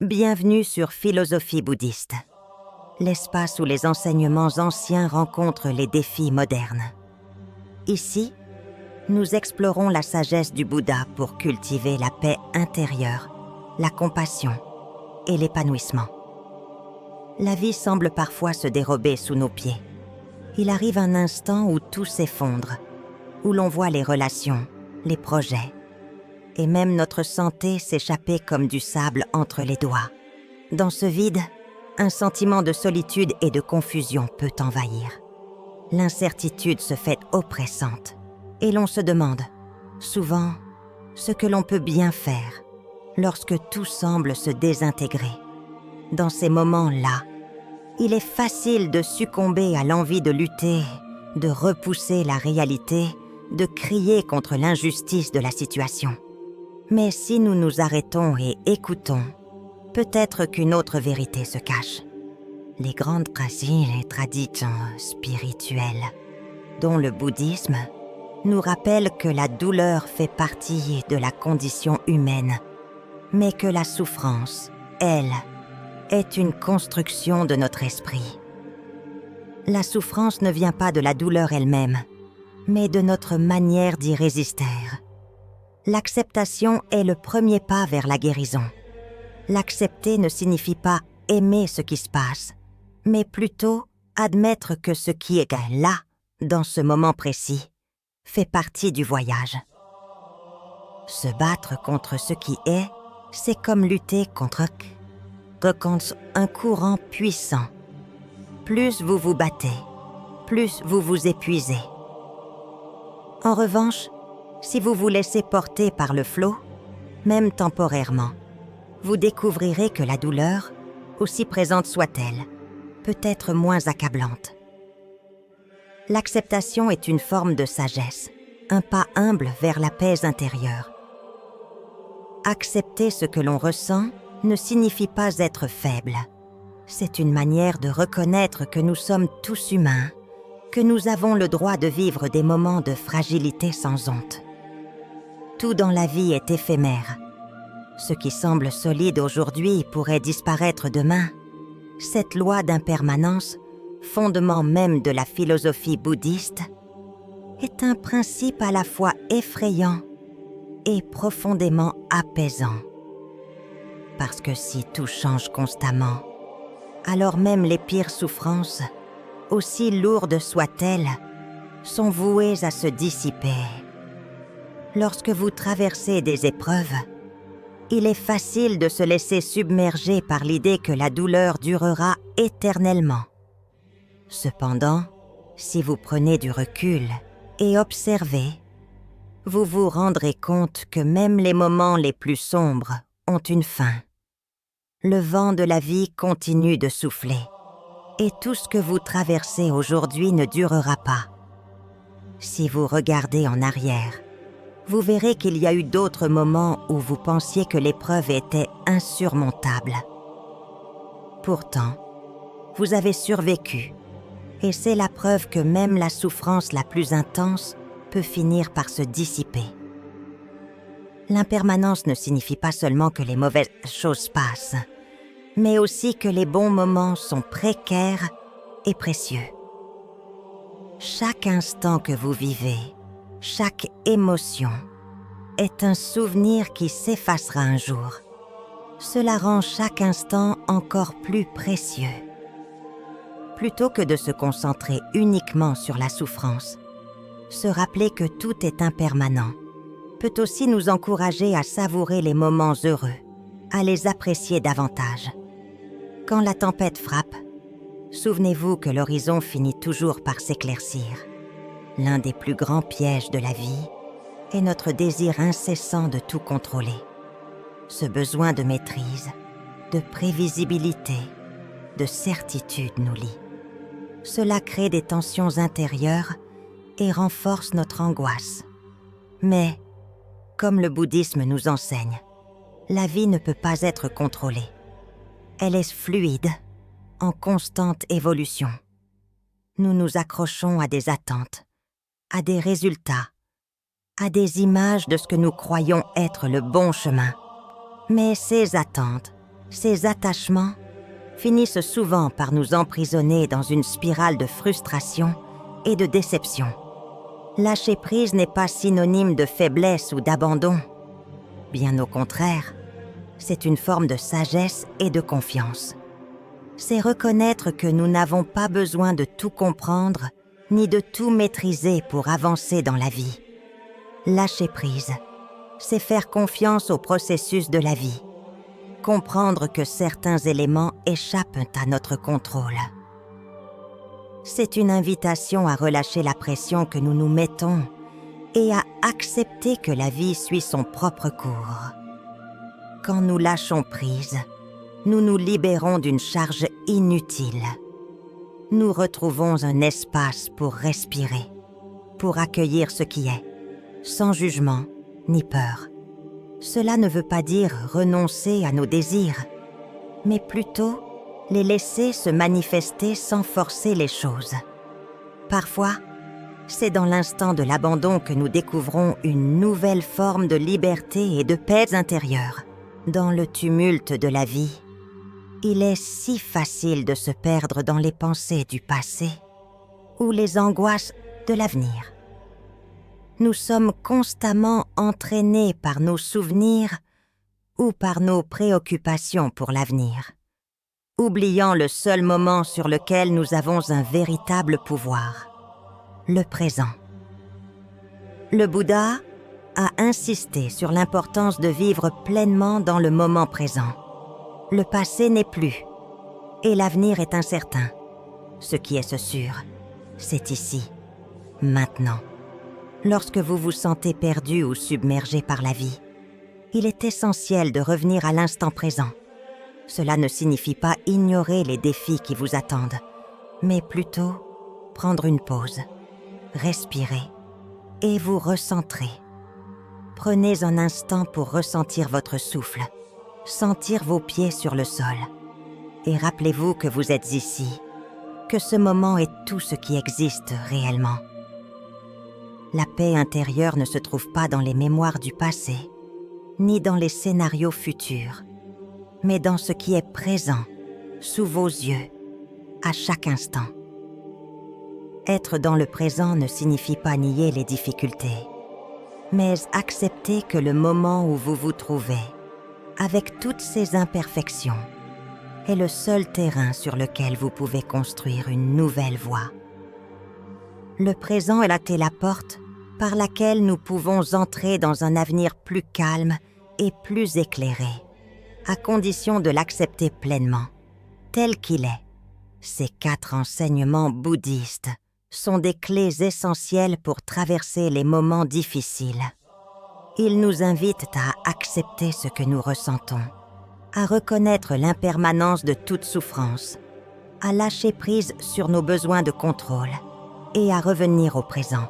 Bienvenue sur Philosophie bouddhiste, l'espace où les enseignements anciens rencontrent les défis modernes. Ici, nous explorons la sagesse du Bouddha pour cultiver la paix intérieure, la compassion et l'épanouissement. La vie semble parfois se dérober sous nos pieds. Il arrive un instant où tout s'effondre, où l'on voit les relations, les projets, et même notre santé s'échapper comme du sable entre les doigts. Dans ce vide, un sentiment de solitude et de confusion peut envahir. L'incertitude se fait oppressante, et l'on se demande, souvent, ce que l'on peut bien faire lorsque tout semble se désintégrer. Dans ces moments-là, il est facile de succomber à l'envie de lutter, de repousser la réalité, de crier contre l'injustice de la situation. Mais si nous nous arrêtons et écoutons, peut-être qu'une autre vérité se cache. Les grandes racines et traditions spirituelles, dont le bouddhisme, nous rappellent que la douleur fait partie de la condition humaine, mais que la souffrance, elle, est une construction de notre esprit. La souffrance ne vient pas de la douleur elle-même, mais de notre manière d'y résister. L'acceptation est le premier pas vers la guérison. L'accepter ne signifie pas aimer ce qui se passe, mais plutôt admettre que ce qui est là, dans ce moment précis, fait partie du voyage. Se battre contre ce qui est, c'est comme lutter contre un courant puissant. Plus vous vous battez, plus vous vous épuisez. En revanche, si vous vous laissez porter par le flot, même temporairement, vous découvrirez que la douleur, aussi présente soit-elle, peut être moins accablante. L'acceptation est une forme de sagesse, un pas humble vers la paix intérieure. Accepter ce que l'on ressent ne signifie pas être faible. C'est une manière de reconnaître que nous sommes tous humains, que nous avons le droit de vivre des moments de fragilité sans honte. Tout dans la vie est éphémère. Ce qui semble solide aujourd'hui pourrait disparaître demain. Cette loi d'impermanence, fondement même de la philosophie bouddhiste, est un principe à la fois effrayant et profondément apaisant. Parce que si tout change constamment, alors même les pires souffrances, aussi lourdes soient-elles, sont vouées à se dissiper. Lorsque vous traversez des épreuves, il est facile de se laisser submerger par l'idée que la douleur durera éternellement. Cependant, si vous prenez du recul et observez, vous vous rendrez compte que même les moments les plus sombres ont une fin. Le vent de la vie continue de souffler, et tout ce que vous traversez aujourd'hui ne durera pas. Si vous regardez en arrière, vous verrez qu'il y a eu d'autres moments où vous pensiez que l'épreuve était insurmontable. Pourtant, vous avez survécu, et c'est la preuve que même la souffrance la plus intense peut finir par se dissiper. L'impermanence ne signifie pas seulement que les mauvaises choses passent, mais aussi que les bons moments sont précaires et précieux. Chaque instant que vous vivez, chaque émotion est un souvenir qui s'effacera un jour. Cela rend chaque instant encore plus précieux. Plutôt que de se concentrer uniquement sur la souffrance, se rappeler que tout est impermanent peut aussi nous encourager à savourer les moments heureux, à les apprécier davantage. Quand la tempête frappe, souvenez-vous que l'horizon finit toujours par s'éclaircir. L'un des plus grands pièges de la vie est notre désir incessant de tout contrôler. Ce besoin de maîtrise, de prévisibilité, de certitude nous lie. Cela crée des tensions intérieures et renforce notre angoisse. Mais, comme le bouddhisme nous enseigne, la vie ne peut pas être contrôlée. Elle est fluide, en constante évolution. Nous nous accrochons à des attentes, à des résultats, à des images de ce que nous croyons être le bon chemin. Mais ces attentes, Ces attachements finissent souvent par nous emprisonner dans une spirale de frustration et de déception. Lâcher prise n'est pas synonyme de faiblesse ou d'abandon. Bien au contraire, c'est une forme de sagesse et de confiance. C'est reconnaître que nous n'avons pas besoin de tout comprendre ni de tout maîtriser pour avancer dans la vie. Lâcher prise, c'est faire confiance au processus de la vie. Comprendre que certains éléments échappent à notre contrôle. C'est une invitation à relâcher la pression que nous nous mettons et à accepter que la vie suit son propre cours. Quand nous lâchons prise, nous nous libérons d'une charge inutile. Nous retrouvons un espace pour respirer, pour accueillir ce qui est, sans jugement ni peur. Cela ne veut pas dire renoncer à nos désirs, mais plutôt les laisser se manifester sans forcer les choses. Parfois, c'est dans l'instant de l'abandon que nous découvrons une nouvelle forme de liberté et de paix intérieure. Dans le tumulte de la vie, il est si facile de se perdre dans les pensées du passé ou les angoisses de l'avenir. Nous sommes constamment entraînés par nos souvenirs ou par nos préoccupations pour l'avenir, oubliant le seul moment sur lequel nous avons un véritable pouvoir, le présent. Le Bouddha a insisté sur l'importance de vivre pleinement dans le moment présent. Le passé n'est plus, et l'avenir est incertain. Ce qui est sûr, c'est ici, maintenant. Lorsque vous vous sentez perdu ou submergé par la vie, il est essentiel de revenir à l'instant présent. Cela ne signifie pas ignorer les défis qui vous attendent, mais plutôt prendre une pause, respirer et vous recentrer. Prenez un instant pour ressentir votre souffle, sentir vos pieds sur le sol. Et rappelez-vous que vous êtes ici, que ce moment est tout ce qui existe réellement. La paix intérieure ne se trouve pas dans les mémoires du passé, ni dans les scénarios futurs, mais dans ce qui est présent, sous vos yeux, à chaque instant. Être dans le présent ne signifie pas nier les difficultés, mais accepter que le moment où vous vous trouvez, avec toutes ses imperfections, est le seul terrain sur lequel vous pouvez construire une nouvelle voie. Le présent est la porte par laquelle nous pouvons entrer dans un avenir plus calme et plus éclairé, à condition de l'accepter pleinement, tel qu'il est. Ces 4 enseignements bouddhistes sont des clés essentielles pour traverser les moments difficiles. Ils nous invitent à accepter ce que nous ressentons, à reconnaître l'impermanence de toute souffrance, à lâcher prise sur nos besoins de contrôle et à revenir au présent.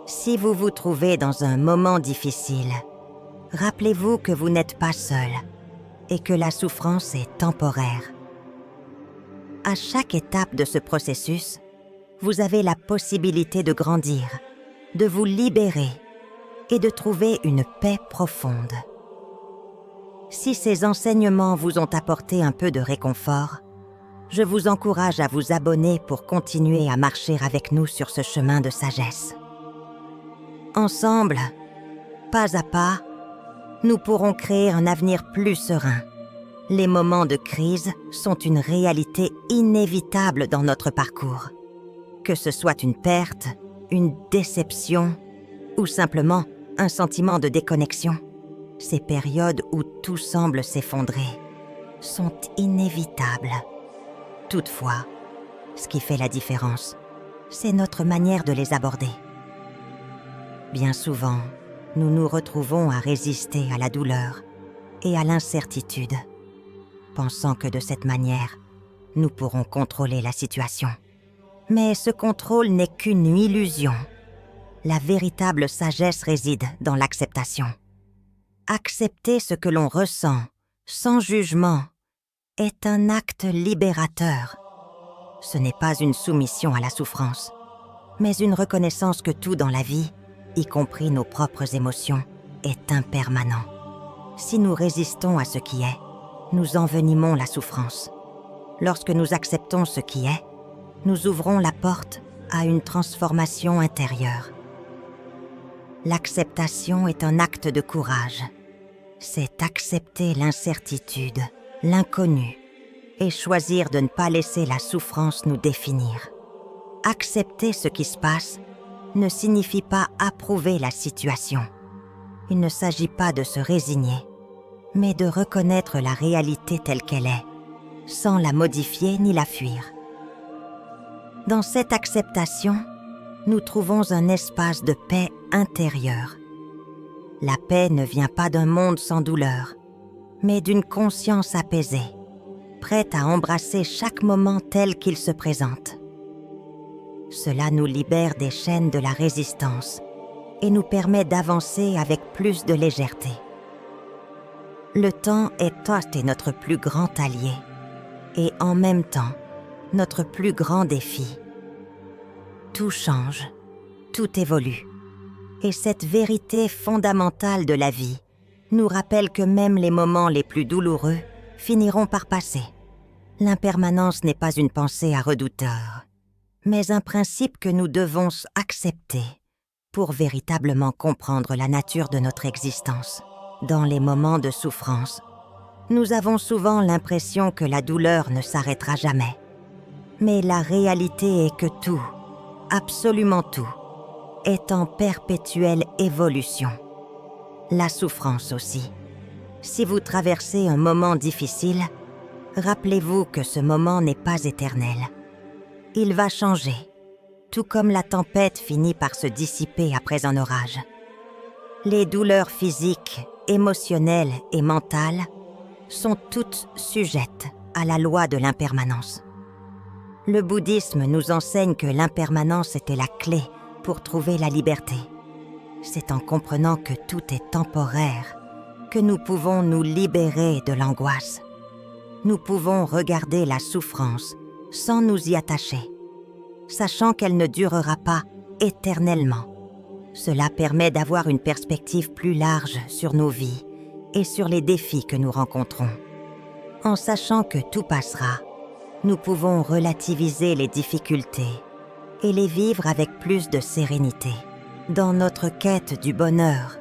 Si vous vous trouvez dans un moment difficile, rappelez-vous que vous n'êtes pas seul et que la souffrance est temporaire. À chaque étape de ce processus, vous avez la possibilité de grandir, de vous libérer et de trouver une paix profonde. Si ces enseignements vous ont apporté un peu de réconfort, je vous encourage à vous abonner pour continuer à marcher avec nous sur ce chemin de sagesse. Ensemble, pas à pas, nous pourrons créer un avenir plus serein. Les moments de crise sont une réalité inévitable dans notre parcours. Que ce soit une perte, une déception ou simplement un sentiment de déconnexion, ces périodes où tout semble s'effondrer sont inévitables. Toutefois, ce qui fait la différence, c'est notre manière de les aborder. Bien souvent, nous nous retrouvons à résister à la douleur et à l'incertitude, pensant que de cette manière, nous pourrons contrôler la situation. Mais ce contrôle n'est qu'une illusion. La véritable sagesse réside dans l'acceptation. Accepter ce que l'on ressent, sans jugement, est un acte libérateur. Ce n'est pas une soumission à la souffrance, mais une reconnaissance que tout dans la vie, y compris nos propres émotions, est impermanent. Si nous résistons à ce qui est, nous envenimons la souffrance. Lorsque nous acceptons ce qui est, nous ouvrons la porte à une transformation intérieure. L'acceptation est un acte de courage. C'est accepter l'incertitude, l'inconnu, et choisir de ne pas laisser la souffrance nous définir. Accepter ce qui se passe ne signifie pas approuver la situation. Il ne s'agit pas de se résigner, mais de reconnaître la réalité telle qu'elle est, sans la modifier ni la fuir. Dans cette acceptation, nous trouvons un espace de paix intérieure. La paix ne vient pas d'un monde sans douleur, mais d'une conscience apaisée, prête à embrasser chaque moment tel qu'il se présente. Cela nous libère des chaînes de la résistance et nous permet d'avancer avec plus de légèreté. Le temps est notre plus grand allié et en même temps notre plus grand défi. Tout change, tout évolue. Et cette vérité fondamentale de la vie nous rappelle que même les moments les plus douloureux finiront par passer. L'impermanence n'est pas une pensée à redouteur, mais un principe que nous devons accepter pour véritablement comprendre la nature de notre existence. Dans les moments de souffrance, nous avons souvent l'impression que la douleur ne s'arrêtera jamais. Mais la réalité est que tout, absolument tout, est en perpétuelle évolution. La souffrance aussi. Si vous traversez un moment difficile, rappelez-vous que ce moment n'est pas éternel. Il va changer, tout comme la tempête finit par se dissiper après un orage. Les douleurs physiques, émotionnelles et mentales sont toutes sujettes à la loi de l'impermanence. Le bouddhisme nous enseigne que l'impermanence était la clé pour trouver la liberté. C'est en comprenant que tout est temporaire que nous pouvons nous libérer de l'angoisse. Nous pouvons regarder la souffrance sans nous y attacher, sachant qu'elle ne durera pas éternellement. Cela permet d'avoir une perspective plus large sur nos vies et sur les défis que nous rencontrons. En sachant que tout passera, nous pouvons relativiser les difficultés et les vivre avec plus de sérénité. Dans notre quête du bonheur,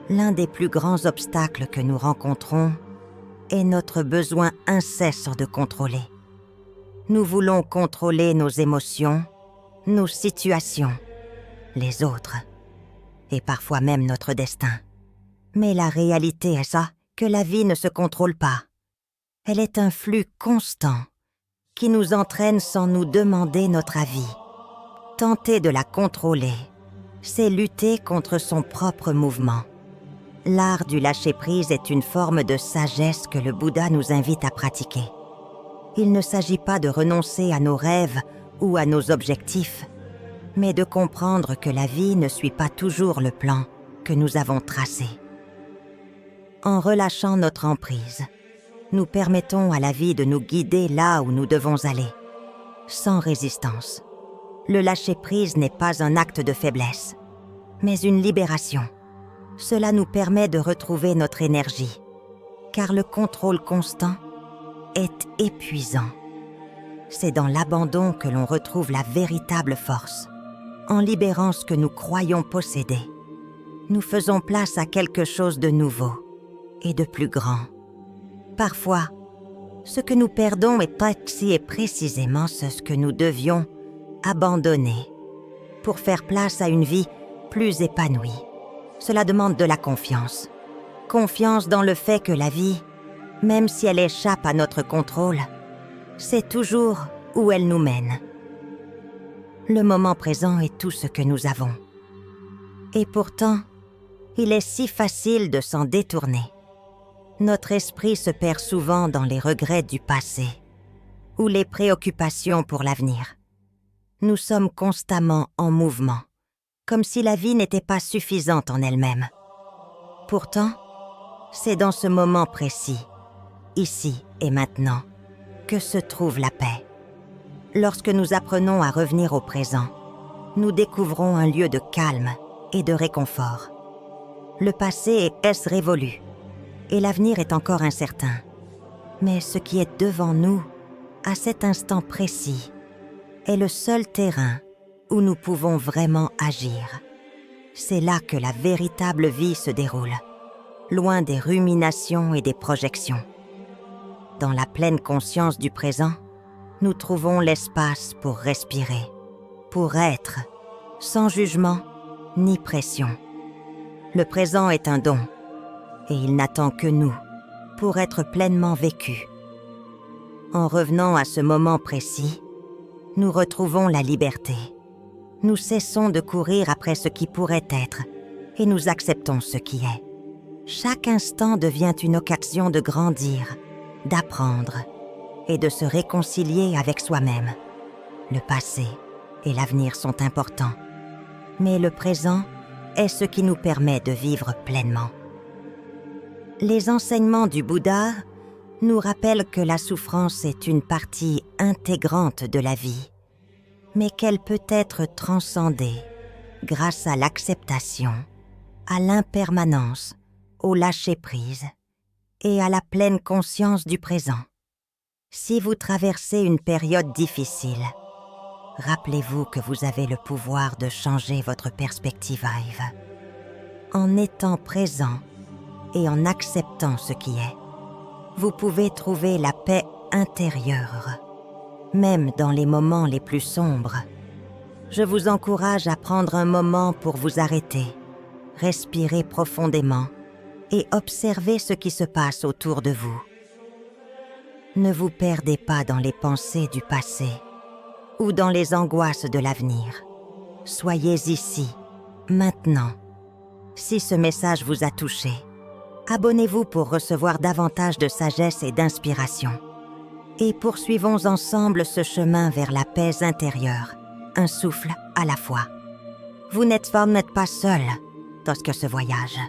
l'un des plus grands obstacles que nous rencontrons est notre besoin incessant de contrôler. Nous voulons contrôler nos émotions, nos situations, les autres, et parfois même notre destin. Mais la réalité est ça, que la vie ne se contrôle pas. Elle est un flux constant qui nous entraîne sans nous demander notre avis. Tenter de la contrôler, c'est lutter contre son propre mouvement. L'art du lâcher-prise est une forme de sagesse que le Bouddha nous invite à pratiquer. Il ne s'agit pas de renoncer à nos rêves ou à nos objectifs, mais de comprendre que la vie ne suit pas toujours le plan que nous avons tracé. En relâchant notre emprise, nous permettons à la vie de nous guider là où nous devons aller, sans résistance. Le lâcher-prise n'est pas un acte de faiblesse, mais une libération. Cela nous permet de retrouver notre énergie, car le contrôle constant est épuisant. C'est dans l'abandon que l'on retrouve la véritable force. En libérant ce que nous croyons posséder, nous faisons place à quelque chose de nouveau et de plus grand. Parfois, ce que nous perdons est précisément ce que nous devions abandonner pour faire place à une vie plus épanouie. Cela demande de la confiance. Confiance dans le fait que la vie, même si elle échappe à notre contrôle, sait toujours où elle nous mène. Le moment présent est tout ce que nous avons. Et pourtant, il est si facile de s'en détourner. Notre esprit se perd souvent dans les regrets du passé ou les préoccupations pour l'avenir. Nous sommes constamment en mouvement, comme si la vie n'était pas suffisante en elle-même. Pourtant, c'est dans ce moment précis, ici et maintenant, que se trouve la paix. Lorsque nous apprenons à revenir au présent, nous découvrons un lieu de calme et de réconfort. Le passé est révolu et l'avenir est encore incertain. Mais ce qui est devant nous, à cet instant précis, est le seul terrain où nous pouvons vraiment agir. C'est là que la véritable vie se déroule, loin des ruminations et des projections. Dans la pleine conscience du présent, nous trouvons l'espace pour respirer, pour être, sans jugement ni pression. Le présent est un don, et il n'attend que nous pour être pleinement vécu. En revenant à ce moment précis, nous retrouvons la liberté. Nous cessons de courir après ce qui pourrait être et nous acceptons ce qui est. Chaque instant devient une occasion de grandir, d'apprendre et de se réconcilier avec soi-même. Le passé et l'avenir sont importants, mais le présent est ce qui nous permet de vivre pleinement. Les enseignements du Bouddha nous rappellent que la souffrance est une partie intégrante de la vie, mais qu'elle peut être transcendée grâce à l'acceptation, à l'impermanence, au lâcher-prise et à la pleine conscience du présent. Si vous traversez une période difficile, rappelez-vous que vous avez le pouvoir de changer votre perspective. En étant présent et en acceptant ce qui est, vous pouvez trouver la paix intérieure, même dans les moments les plus sombres. Je vous encourage à prendre un moment pour vous arrêter, respirer profondément et observer ce qui se passe autour de vous. Ne vous perdez pas dans les pensées du passé ou dans les angoisses de l'avenir. Soyez ici, maintenant. Si ce message vous a touché, abonnez-vous pour recevoir davantage de sagesse et d'inspiration. Et poursuivons ensemble ce chemin vers la paix intérieure, un souffle à la fois. Vous n'êtes pas seul dans ce voyage.